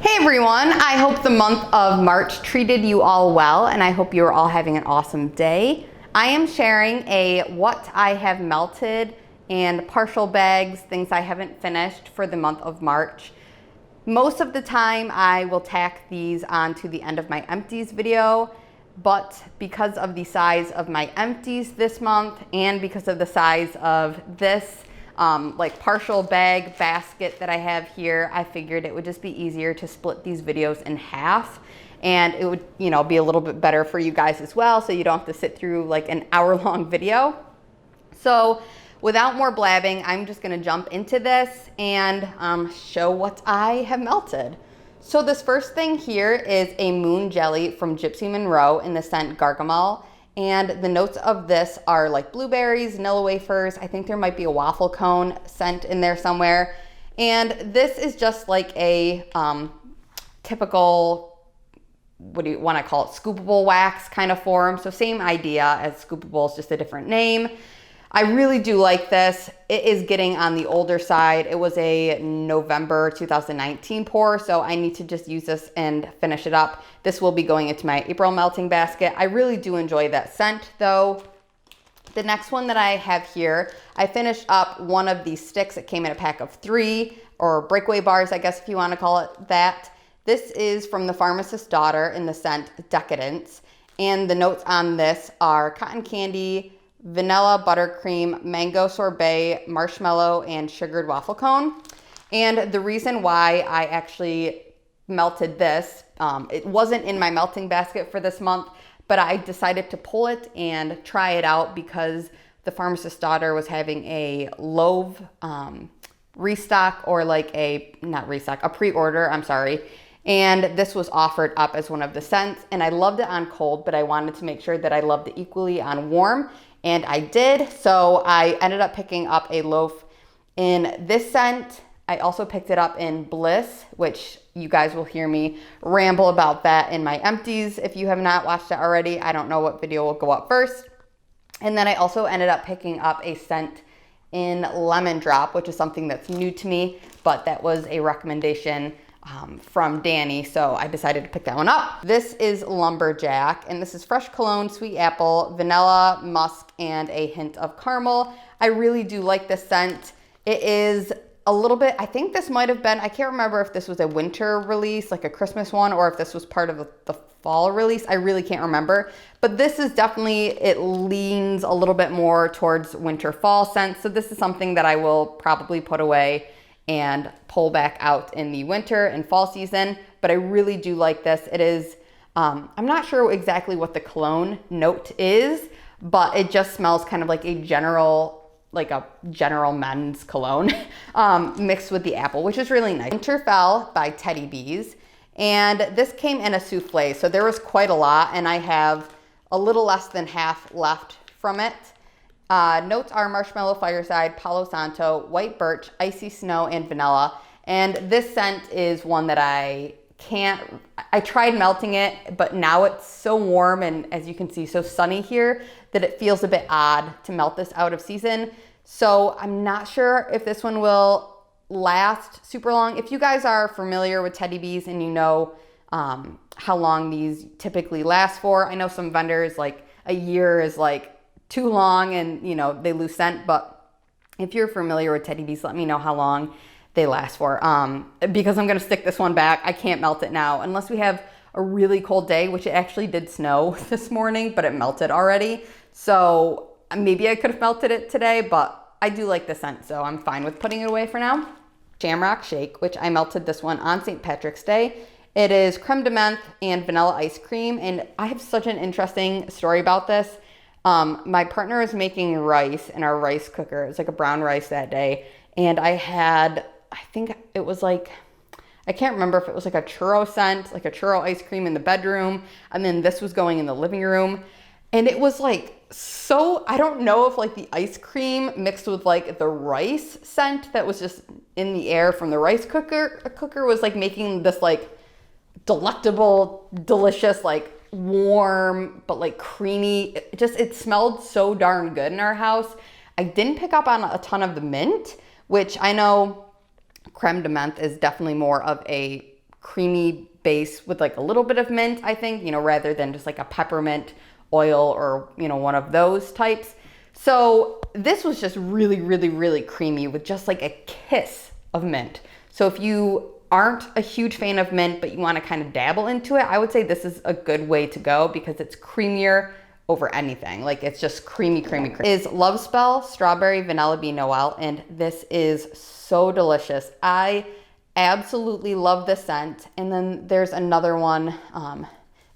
Hey everyone, I hope the month of March treated you all well, and I hope you're all having an awesome day. I am sharing a what I have melted and partial bags, things I haven't finished for the month of March. Most of the time I will tack these onto the end of my empties video, but because of the size of my empties this month and because of the size of this like partial bag basket that I have here, I figured it would just be easier to split these videos in half, and it would, be a little bit better for you guys as well, so you don't have to sit through like an hour-long video. So without more blabbing, I'm just gonna jump into this and show what I have melted. So this first thing here is a moon jelly from Gypsy Monroe in the scent Bergamot. And the notes of this are like blueberries, vanilla wafers. I think there might be a waffle cone scent in there somewhere. And this is just like a typical, what do you want to call it, scoopable wax kind of form. So same idea as scoopable, it's just a different name. I really do like this. It is getting on the older side. It was a November 2019 pour, so I need to just use this and finish it up. This will be going into my April melting basket. I really do enjoy that scent though. The next one that I have here, I finished up one of these sticks. It came in a pack of 3, or breakaway bars, I guess if you want to call it that. This is from the Pharmacist's Daughter in the scent Decadence. And the notes on this are cotton candy, vanilla, buttercream, mango sorbet, marshmallow, and sugared waffle cone. And the reason why I actually melted this, it wasn't in my melting basket for this month, but I decided to pull it and try it out because the Pharmacist's Daughter was having a Loave restock, or like a pre-order, I'm sorry. And this was offered up as one of the scents, and I loved it on cold, but I wanted to make sure that I loved it equally on warm. And I did, so I ended up picking up a loaf in this scent. I also picked it up in Bliss, which you guys will hear me ramble about that in my empties. If you have not watched it already, I don't know what video will go up first. And then I also ended up picking up a scent in Lemon Drop, which is something that's new to me, but that was a recommendation from Danny, so I decided to pick that one up. This is Lumberjack, and this is fresh cologne, sweet apple, vanilla, musk, and a hint of caramel. I really do like this scent. It is a little bit, I think this might have been, I can't remember if this was a winter release, like a Christmas one, or if this was part of the fall release. I really can't remember, but this is definitely, it leans a little bit more towards winter fall scent, so this is something that I will probably put away and pull back out in the winter and fall season, but I really do like this. It is, I'm not sure exactly what the cologne note is, but it just smells kind of like a general men's cologne mixed with the apple, which is really nice. Winterfell by Teddy Bees, and this came in a souffle, so there was quite a lot, and I have a little less than half left from it. Notes are marshmallow, fireside, palo santo, white birch, icy snow, and vanilla. And this scent is one that I tried melting it, but now it's so warm and, as you can see, so sunny here that it feels a bit odd to melt this out of season. So I'm not sure if this one will last super long. If you guys are familiar with Teddy Bees and you know how long these typically last for, I know some vendors, like a year is like too long and they lose scent, but if you're familiar with Teddy Bees, let me know how long they last for, because I'm gonna stick this one back. I can't melt it now unless we have a really cold day, which it actually did snow this morning, but it melted already, so maybe I could have melted it today, but I do like the scent, so I'm fine with putting it away for now. Shamrock Shake, which I melted this one on St. Patrick's Day. It is creme de menthe and vanilla ice cream, and I have such an interesting story about this. My partner was making rice in our rice cooker. It was like a brown rice that day. And I think it was like, I can't remember if it was like a churro scent, like a churro ice cream in the bedroom. And then this was going in the living room. And it was like, so, I don't know if like the ice cream mixed with like the rice scent that was just in the air from the rice cooker was like making this like delectable, delicious, like warm but like creamy, it smelled so darn good in our house. I didn't pick up on a ton of the mint, which I know creme de menthe is definitely more of a creamy base with like a little bit of mint, I think, you know, rather than just like a peppermint oil or, you know, one of those types. So this was just really, really, really creamy with just like a kiss of mint. So if you aren't a huge fan of mint, but you want to kind of dabble into it, I would say this is a good way to go because it's creamier over anything. Like it's just creamy, creamy, creamy. Is Love Spell Strawberry Vanilla Bean Noel, and this is so delicious. I absolutely love this scent. And then there's another one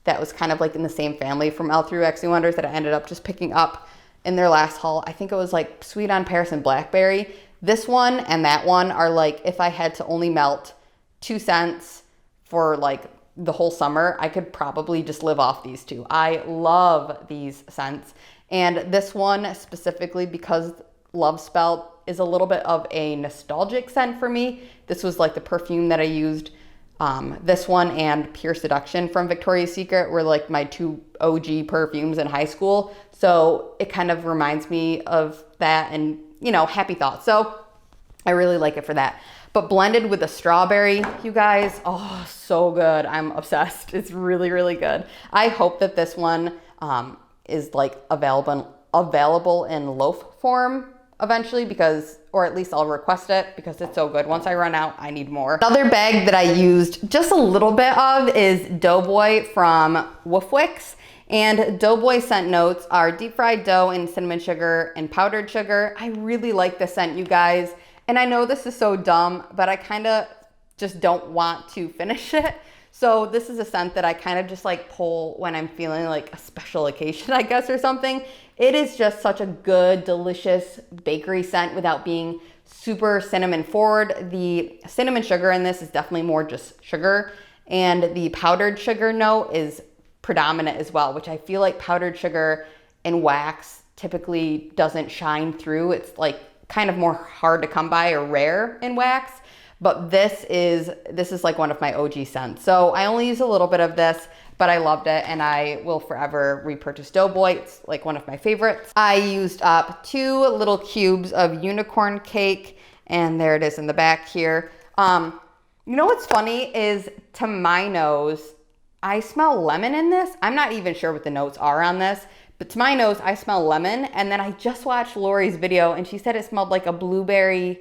that was kind of like in the same family from L through Exy Wonders that I ended up just picking up in their last haul. I think it was like Sweet on Paris and Blackberry. This one and that one are like, if I had to only melt 2 scents for like the whole summer, I could probably just live off these two. I love these scents. And this one specifically because Love Spell is a little bit of a nostalgic scent for me. This was like the perfume that I used. This one and Pure Seduction from Victoria's Secret were like my 2 OG perfumes in high school. So it kind of reminds me of that and, you know, happy thoughts. So I really like it for that. But blended with the strawberry, you guys, oh, so good. I'm obsessed. It's really, really good. I hope that this one is like available in loaf form eventually because, or at least I'll request it because it's so good. Once I run out, I need more. Another bag that I used just a little bit of is Doughboy from Wicks. And Doughboy scent notes are deep fried dough and cinnamon sugar and powdered sugar. I really like this scent, you guys. And I know this is so dumb, but I kind of just don't want to finish it. So this is a scent that I kind of just like pull when I'm feeling like a special occasion, I guess, or something. It is just such a good, delicious bakery scent without being super cinnamon forward. The cinnamon sugar in this is definitely more just sugar. And the powdered sugar note is predominant as well, which I feel like powdered sugar in wax typically doesn't shine through. It's like kind of more hard to come by or rare in wax. But this is like one of my OG scents. So I only use a little bit of this, but I loved it and I will forever repurchase Doughboy. It's like one of my favorites. I used up 2 little cubes of unicorn cake and there it is in the back here. You know what's funny is to my nose, I smell lemon in this. I'm not even sure what the notes are on this, but to my nose, I smell lemon. And then I just watched Lori's video and she said it smelled like a blueberry,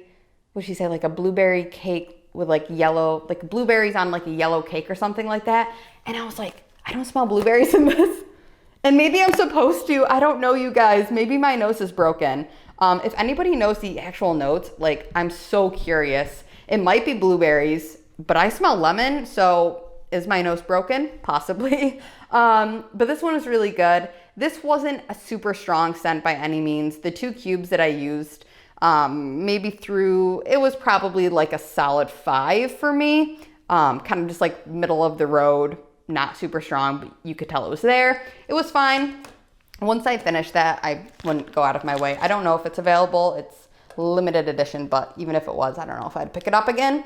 what'd she say? Like a blueberry cake with like yellow, like blueberries on like a yellow cake or something like that. And I was like, I don't smell blueberries in this. And maybe I'm supposed to, I don't know, you guys, maybe my nose is broken. If anybody knows the actual notes, like I'm so curious. It might be blueberries, but I smell lemon. So is my nose broken? Possibly. But this one was really good. This wasn't a super strong scent by any means. The 2 cubes that I used, it was probably like a solid 5 for me. Kind of just like middle of the road, not super strong, but you could tell it was there. It was fine. Once I finished that, I wouldn't go out of my way. I don't know if it's available. It's limited edition, but even if it was, I don't know if I'd pick it up again.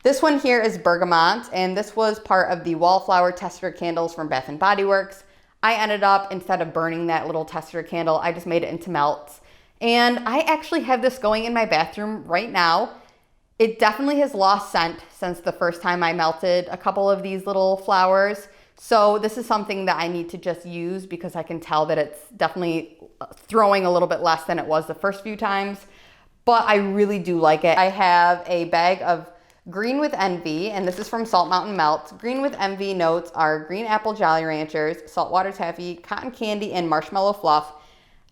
This one here is Bergamot, and this was part of the Wallflower Tester candles from Bath & Body Works. I ended up, instead of burning that little tester candle, I just made it into melts. And I actually have this going in my bathroom right now. It definitely has lost scent since the first time I melted a couple of these little flowers. So this is something that I need to just use because I can tell that it's definitely throwing a little bit less than it was the first few times. But I really do like it. I have a bag of Green with Envy, and this is from Salt Mountain Melts. Green with Envy notes are green apple Jolly Ranchers, saltwater taffy, cotton candy, and marshmallow fluff.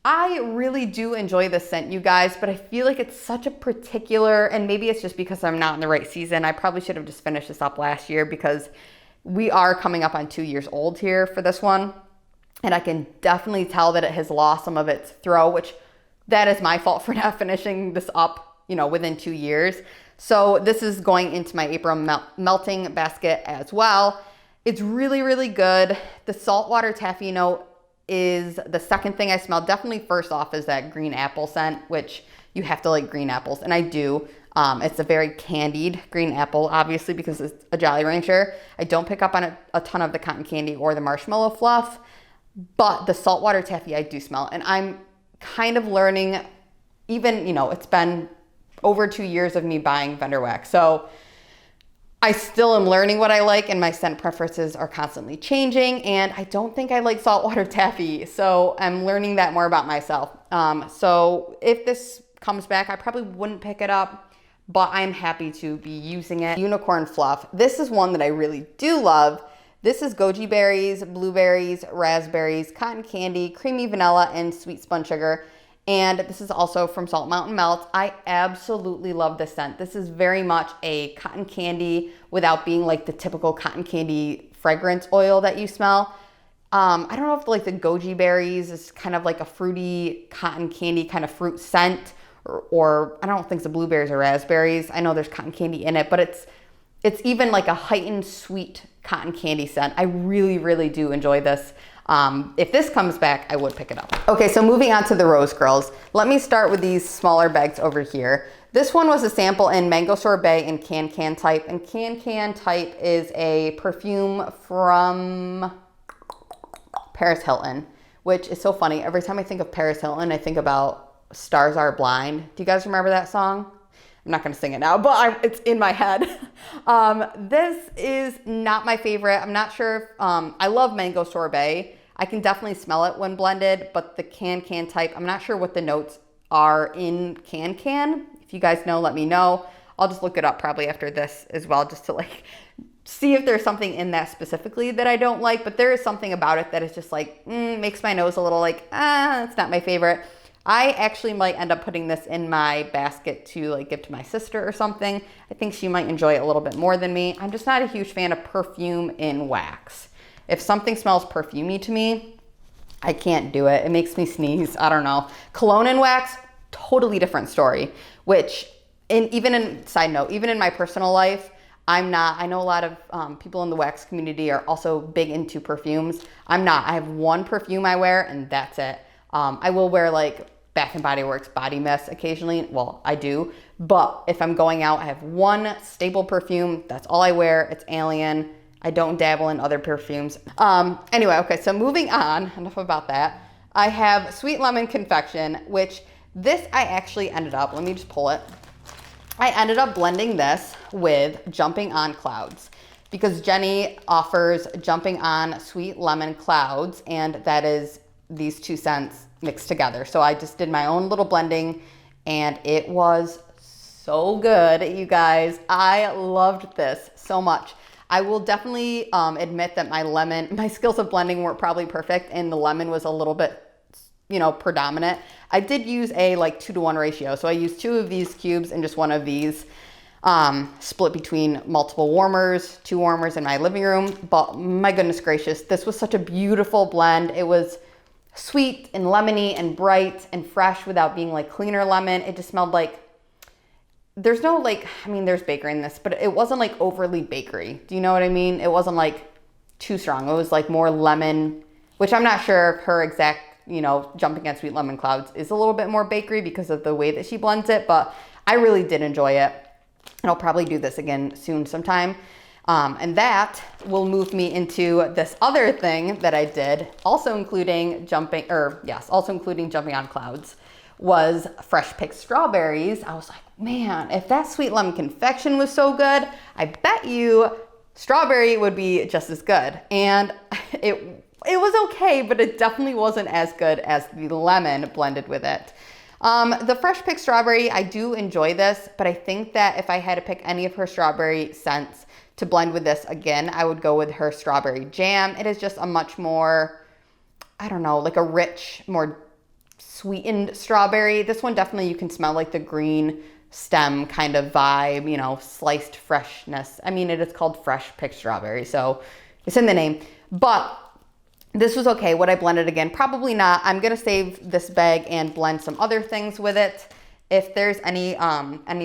I really do enjoy this scent, you guys, but I feel like it's such a particular, and maybe it's just because I'm not in the right season. I probably should have just finished this up last year because we are coming up on 2 years old here for this one. And I can definitely tell that it has lost some of its throw, which that is my fault for not finishing this up, you know, within 2 years. So this is going into my April melting basket as well. It's really, really good. The saltwater taffy note is the second thing I smelled. Definitely first off is that green apple scent, which you have to like green apples, and I do. It's a very candied green apple, obviously, because it's a Jolly Rancher. I don't pick up on a ton of the cotton candy or the marshmallow fluff, but the saltwater taffy I do smell. And I'm kind of learning, even, you know, it's been over 2 years of me buying vendor wax. So I still am learning what I like, and my scent preferences are constantly changing, and I don't think I like Saltwater Taffy, so I'm learning that more about myself. So if this comes back, I probably wouldn't pick it up, but I'm happy to be using it. Unicorn Fluff. This is one that I really do love. This is goji berries, blueberries, raspberries, cotton candy, creamy vanilla, and sweet spun sugar. And this is also from Salt Mountain Melt. I absolutely love this scent. This is very much a cotton candy without being like the typical cotton candy fragrance oil that you smell. I don't know if like the goji berries is kind of like a fruity cotton candy kind of fruit scent, or I don't think it's the blueberries or raspberries. I know there's cotton candy in it, but it's even like a heightened sweet cotton candy scent. I really, really do enjoy this. If this comes back, I would pick it up. Okay, so moving on to the Rose Girls. Let me start with these smaller bags over here. This one was a sample in Mango Sorbet and Can Can Type. And Can Can Type is a perfume from Paris Hilton, which is so funny. Every time I think of Paris Hilton, I think about Stars Are Blind. Do you guys remember that song? I'm not gonna sing it now, but it's in my head. This is not my favorite. I'm not sure if, I love Mango Sorbet. I can definitely smell it when blended, but the Can Can Type, I'm not sure what the notes are in Can Can. If you guys know, let me know. I'll just look it up probably after this as well, just to like see if there's something in that specifically that I don't like, but there is something about it that is just like, makes my nose a little like, it's not my favorite. I actually might end up putting this in my basket to like give to my sister or something. I think she might enjoy it a little bit more than me. I'm just not a huge fan of perfume in wax. If something smells perfumey to me, I can't do it. It makes me sneeze. I don't know. Cologne in wax, totally different story. Which, side note, even in my personal life, I'm not. I know a lot of people in the wax community are also big into perfumes. I'm not. I have one perfume I wear and that's it. I will wear like Bath & Body Works body mist occasionally. Well, I do. But if I'm going out, I have one staple perfume. That's all I wear. It's Alien. I don't dabble in other perfumes. Anyway, okay, so moving on. Enough about that. I have Sweet Lemon Confection, which this I actually ended up, let me just pull it. I ended up blending this with Jumping on Clouds because Jenny offers Jumping on Sweet Lemon Clouds, and that is these two scents mixed together. So I just did my own little blending and it was so good, you guys. I loved this so much. I will definitely admit that my skills of blending weren't probably perfect and the lemon was a little bit, predominant. I did use a like 2-to-1 ratio. So I used 2 of these cubes and just 1 of these, split between multiple warmers, 2 warmers in my living room. But my goodness gracious, this was such a beautiful blend. It was sweet and lemony and bright and fresh without being like cleaner lemon. It just smelled like, there's no like, there's bakery in this, but it wasn't like overly bakery. Do you know what I mean? It wasn't like too strong. It was like more lemon, which I'm not sure if her exact, Jumping on Sweet Lemon Clouds is a little bit more bakery because of the way that she blends it, but I really did enjoy it. And I'll probably do this again soon sometime. And that will move me into this other thing that I did, also including Jumping on Clouds, was fresh picked strawberries. I was like, man, if that Sweet Lemon Confection was so good, I bet you strawberry would be just as good. And it was okay, but it definitely wasn't as good as the lemon blended with it. The fresh picked strawberry, I do enjoy this, but I think that if I had to pick any of her strawberry scents to blend with this again, I would go with her strawberry jam. It is just a much more, like a rich, more sweetened strawberry. This one definitely you can smell like the green stem kind of vibe, sliced freshness. It is called fresh picked strawberry, so it's in the name. But this was okay. Would I blend it again? Probably not. I'm gonna save this bag and blend some other things with it. If there's any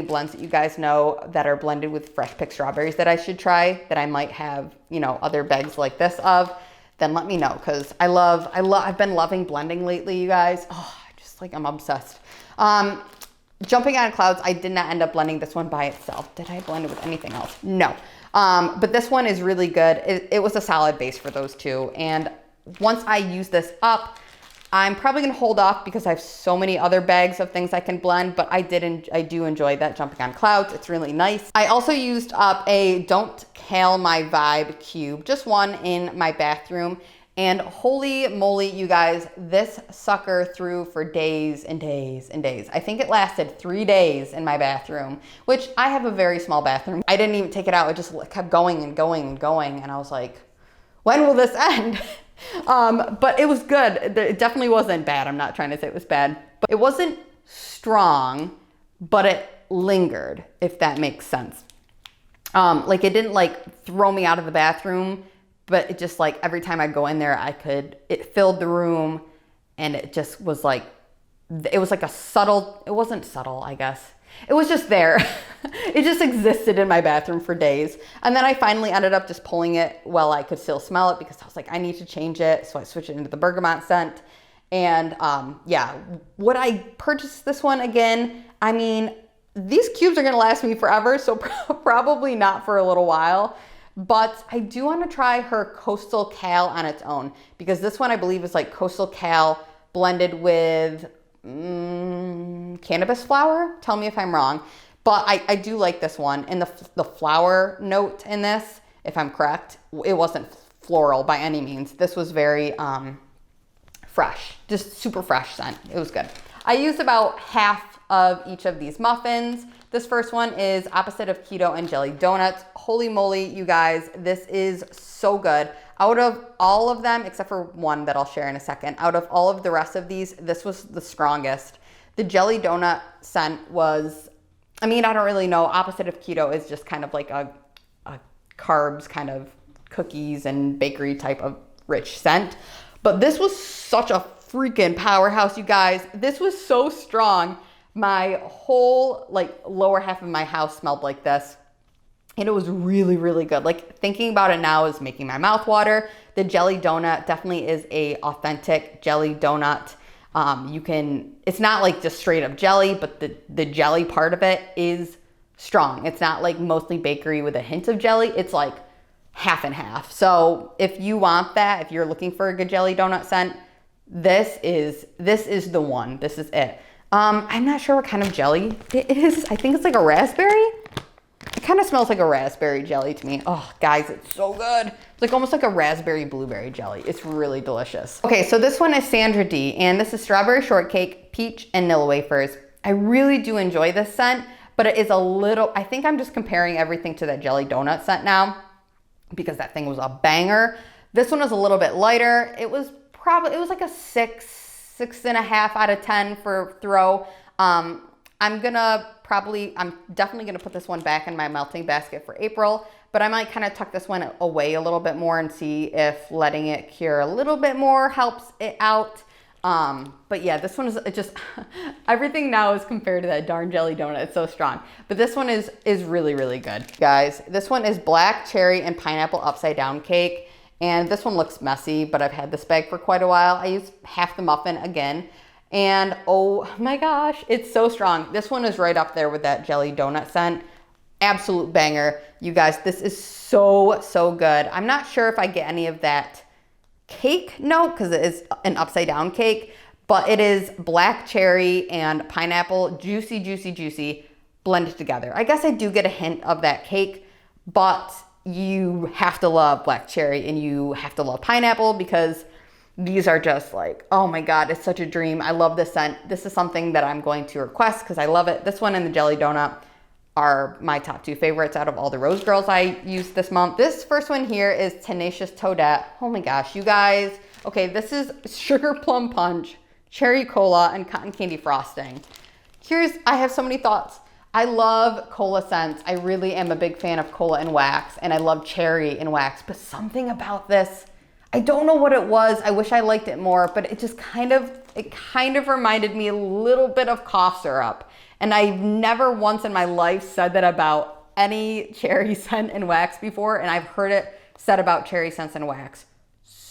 blends that you guys know that are blended with fresh picked strawberries that I should try, that I might have, other bags like this of, then let me know, because I've been loving blending lately, you guys. Oh, I'm obsessed. Jumping on Clouds, I did not end up blending this one by itself. Did I blend it with anything else? No. But this one is really good. It was a solid base for those two. And once I use this up, I'm probably gonna hold off because I have so many other bags of things I can blend, but I do enjoy that Jumping on Clouds. It's really nice. I also used up a Don't Kill My Vibe cube, just one in my bathroom. And holy moly, you guys, this sucker threw for days and days and days. I think it lasted 3 days in my bathroom, which I have a very small bathroom. I didn't even take it out. It just kept going and going and going. And I was like, when will this end? But it was good. It definitely wasn't bad. I'm not trying to say it was bad, but it wasn't strong, but it lingered, if that makes sense. Like it didn't like throw me out of the bathroom, but it just like every time I go in there, it filled the room, and it just was like, it was like a subtle, it wasn't subtle, I guess. It was just there. It just existed in my bathroom for days. And then I finally ended up just pulling it while I could still smell it, because I was like, I need to change it. So I switched it into the Bergamot scent. And yeah, would I purchase this one again? I mean, these cubes are gonna last me forever, so probably not for a little while. But I do want to try her Coastal Cal on its own, because this one I believe is like Coastal Cal blended with cannabis flower. Tell me if I'm wrong. But I do like this one. And the flower note in this, if I'm correct, it wasn't floral by any means. This was very fresh, just super fresh scent. It was good. I used about half of each of these muffins. This first one is Opposite of Keto and Jelly Donuts. Holy moly, you guys, this is so good. Out of all of them, except for one that I'll share in a second, out of all of the rest of these, this was the strongest. The Jelly Donut scent was, I mean, I don't really know. Opposite of Keto is just kind of like a carbs kind of cookies and bakery type of rich scent. But this was such a freaking powerhouse, you guys. This was so strong. My whole like lower half of my house smelled like this, and it was really, really good. Like thinking about it now is making my mouth water. The Jelly Donut definitely is a authentic jelly donut. It's not like just straight up jelly, but the jelly part of it is strong. It's not like mostly bakery with a hint of jelly. It's like half and half. So if you want that, if you're looking for a good jelly donut scent, this is the one. This is it. I'm not sure what kind of jelly it is. I think it's like a raspberry. It kind of smells like a raspberry jelly to me. Oh, guys, it's so good. It's like almost like a raspberry blueberry jelly. It's really delicious. Okay, so this one is Sandra D, and this is strawberry shortcake, peach, and Nilla wafers. I really do enjoy this scent, but it is a little, I think I'm just comparing everything to that jelly donut scent now, because that thing was a banger. This one was a little bit lighter. It was like a 6.5 out of 10 for throw. I'm definitely gonna put this one back in my melting basket for April, but I might kind of tuck this one away a little bit more and see if letting it cure a little bit more helps it out. But yeah, this one is just, everything now is compared to that darn jelly donut. It's so strong. But this one is really, really good. Guys, this one is black cherry and pineapple upside down cake. And this one looks messy, but I've had this bag for quite a while. I used half the muffin again. And oh my gosh, it's so strong. This one is right up there with that jelly donut scent. Absolute banger. You guys, this is so, so good. I'm not sure if I get any of that cake note because it is an upside down cake, but it is black cherry and pineapple, juicy, juicy, juicy, blended together. I guess I do get a hint of that cake, but you have to love black cherry and you have to love pineapple because these are just like, oh my God, it's such a dream. I love this scent. This is something that I'm going to request because I love it. This one and the jelly donut are my top two favorites out of all the Rose Girls I used this month. This first one here is Tenacious Toadette. Oh my gosh, you guys. Okay, this is Sugar Plum Punch, Cherry Cola, and Cotton Candy Frosting. I have so many thoughts. I love cola scents. I really am a big fan of cola and wax, and I love cherry and wax, but something about this, I don't know what it was. I wish I liked it more, but it just kind of reminded me a little bit of cough syrup. And I've never once in my life said that about any cherry scent and wax before, and I've heard it said about cherry scents and wax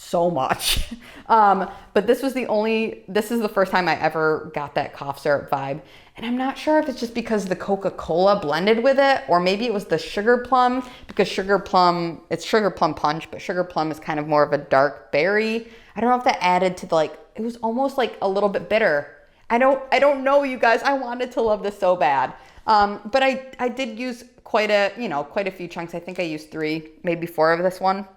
so much. But this is the first time I ever got that cough syrup vibe. And I'm not sure if it's just because the Coca-Cola blended with it, or maybe it was the sugar plum, because it's sugar plum punch, but sugar plum is kind of more of a dark berry. I don't know if that added to it was almost like a little bit bitter. I don't know, you guys. I wanted to love this so bad. But I did use quite a few chunks. I think I used 3, maybe 4 of this one.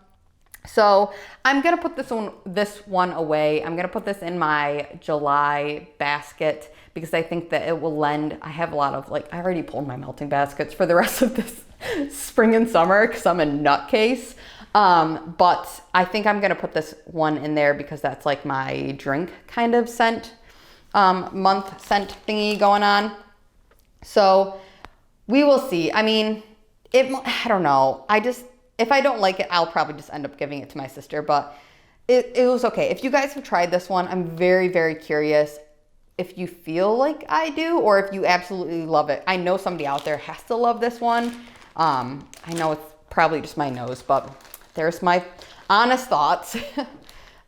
So I'm going to put this one away. I'm going to put this in my July basket because I think that it will lend. I have a lot of I already pulled my melting baskets for the rest of this spring and summer because I'm a nutcase. But I think I'm going to put this one in there because that's like my drink kind of scent, month scent thingy going on. So we will see. I mean, I don't know. If I don't like it, I'll probably just end up giving it to my sister, but it was okay. If you guys have tried this one, I'm very, very curious if you feel like I do or if you absolutely love it. I know somebody out there has to love this one. I know it's probably just my nose, but there's my honest thoughts.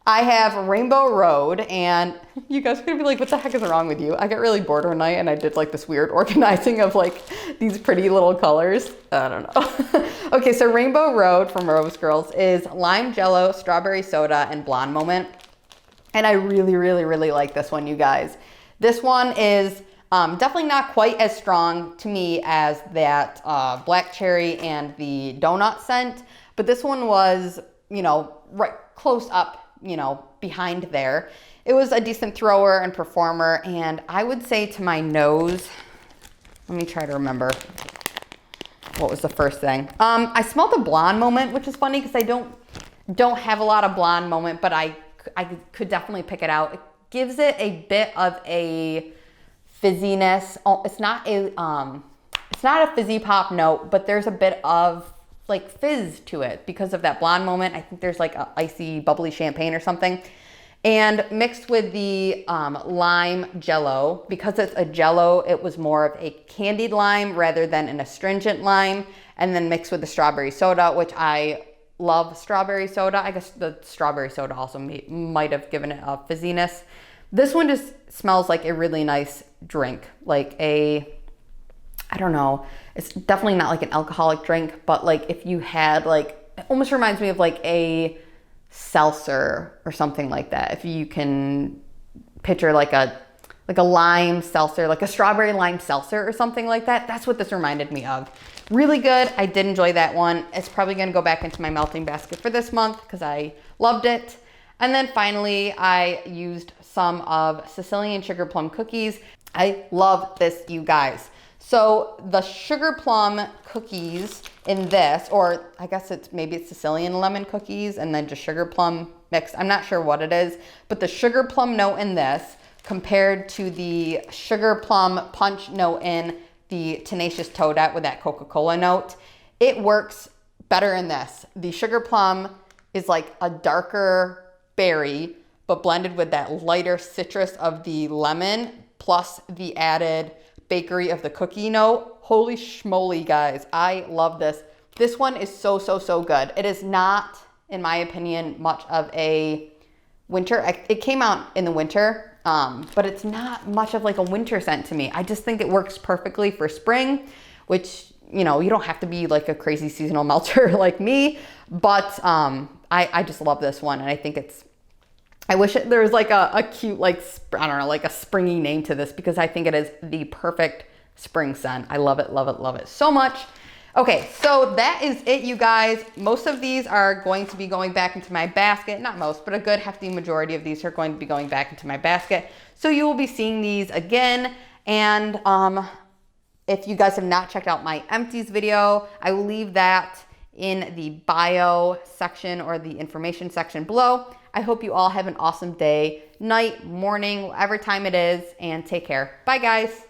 I have Rainbow Road, and you guys are gonna be like, what the heck is wrong with you? I got really bored one night and I did this weird organizing of these pretty little colors. I don't know. Okay, so Rainbow Road from Rose Girls is lime jello, strawberry soda, and blonde moment. And I really, really, really like this one, you guys. This one is definitely not quite as strong to me as that black cherry and the donut scent, but this one was, right close up, behind there. It was a decent thrower and performer, and I would say to my nose, let me try to remember what was the first thing. I smelled a blonde moment, which is funny because I don't have a lot of blonde moment, but I could definitely pick it out. It gives it a bit of a fizziness. Oh, it's not a fizzy pop note, but there's a bit of fizz to it because of that blonde moment. I think there's a icy bubbly champagne or something. And mixed with the lime jello, because it's a jello, it was more of a candied lime rather than an astringent lime. And then mixed with the strawberry soda, which I love strawberry soda. I guess the strawberry soda also might have given it a fizziness. This one just smells like a really nice drink, I don't know. It's definitely not an alcoholic drink, but if you had it almost reminds me of a seltzer or something like that. If you can picture a lime seltzer, a strawberry lime seltzer or something like that. That's what this reminded me of. Really good. I did enjoy that one. It's probably going to go back into my melting basket for this month because I loved it. And then finally, I used some of Sicilian sugar plum cookies. I love this, you guys. So the sugar plum cookies in this, or I guess maybe it's Sicilian lemon cookies and then just sugar plum mixed. I'm not sure what it is, but the sugar plum note in this compared to the sugar plum punch note in the Tenacious Toadette with that Coca-Cola note, it works better in this. The sugar plum is a darker berry, but blended with that lighter citrus of the lemon, plus the added bakery of the cookie note. Holy schmoly, guys. I love this. This one is so, so, so good. It is not, in my opinion, much of a winter. It came out in the winter, but it's not much of a winter scent to me. I just think it works perfectly for spring, which, you don't have to be a crazy seasonal melter like me, but I just love this one. And I think I wish there was a cute, I don't know, a springy name to this because I think it is the perfect spring scent. I love it, love it, love it so much. Okay, so that is it, you guys. Most of these are going to be going back into my basket. Not most, but a good hefty majority of these are going to be going back into my basket. So you will be seeing these again. And if you guys have not checked out my empties video, I will leave that in the bio section or the information section below. I hope you all have an awesome day, night, morning, whatever time it is, and take care. Bye, guys.